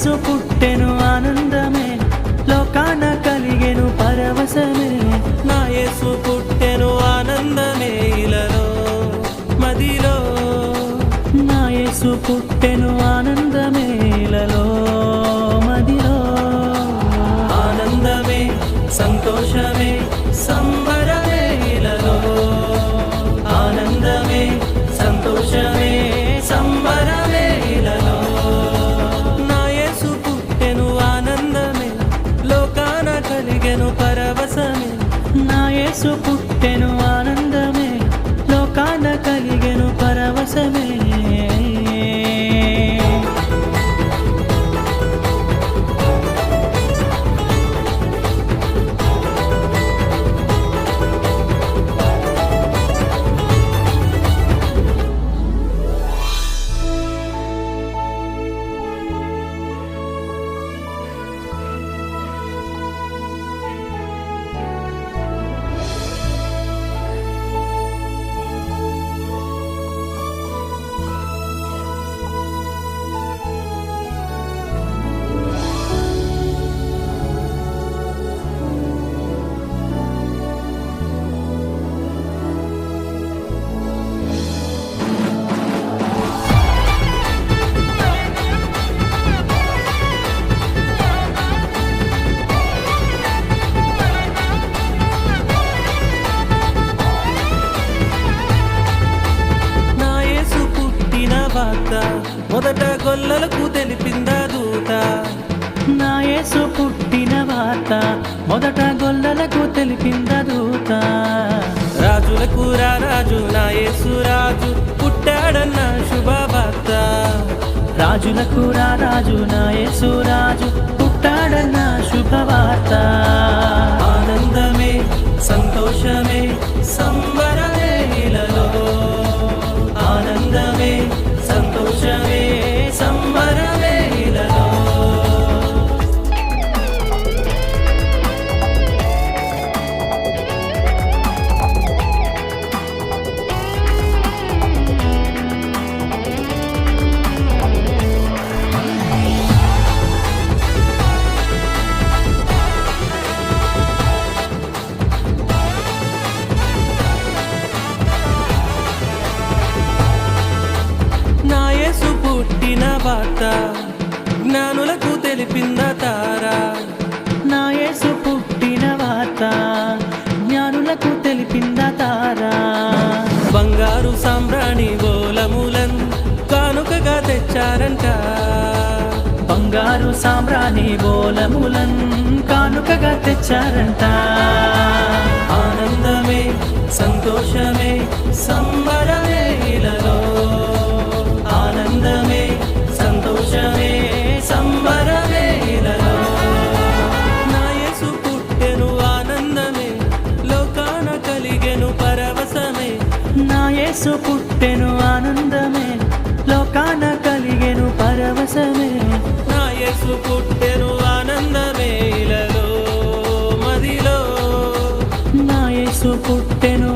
యేసు పుట్టెను ఆనందమే, లోకాన కలిగెను పరవశమే. నా యేసు పుట్టెను ఆనందమే ఇలలో మదిలో. నా యేసు పుట్టెను ఆనందమే ఇలలో మదిలో. ఆనందమే సంతోషమే సంబరమే ఇలలో. ఆనందమే సంతోషమే సంబరమే ఇలలో. నా యేసు పుట్టెను ఆనందమే, లోకాన కలిగెను పరవశమే. నా యేసు పుట్టెను ఆనందమే, లోకాన కలిగెను పరవశమే. మొదట గొల్లలకు తెలిపిందా దూత. నా యేసు పుట్టిన వార్త మొదట గొల్లలకు తెలిపిందా దూత. రాజులకు రాజు నా యేసు రాజు పుట్టాడన్న శుభవార్త. రాజులకు రాజు నా యేసు రాజు పుట్టాడన్న శుభవార్త. ఆనందమే సంతోషమే సంబరమే ఇలలో. ఆనందమే సంతోషమే సంబరమే ఇలలో. నా యేసు పుట్టిన వార్త జ్ఞానులకు తెలిపిందా తారా. నా యేసు పుట్టిన వార్త జ్ఞానులకు తెలిపిందా తారా. బంగారు సాంబ్రాణి బోలములన్ కానుకగా తెచ్చారంట. బంగారు సాంబ్రాణి బోలములన్ కానుకగా తెచ్చారంట. ఆనందమే సంతోషమే సంబరమే ఇలలో. ఆనందమే సంతోషమే సంబరమే ఇలలో. నా యేసు పుట్టెను ఆనందమే, లోకాన కలిగెను పరవశమే. నా యేసు పుట్టెను ఆనందమే, లోకాన కలిగెను పరవశమే. నా యేసు పుట్టెను ఆనందమే ఇలలో మదిలో. నా యేసు పుట్టెను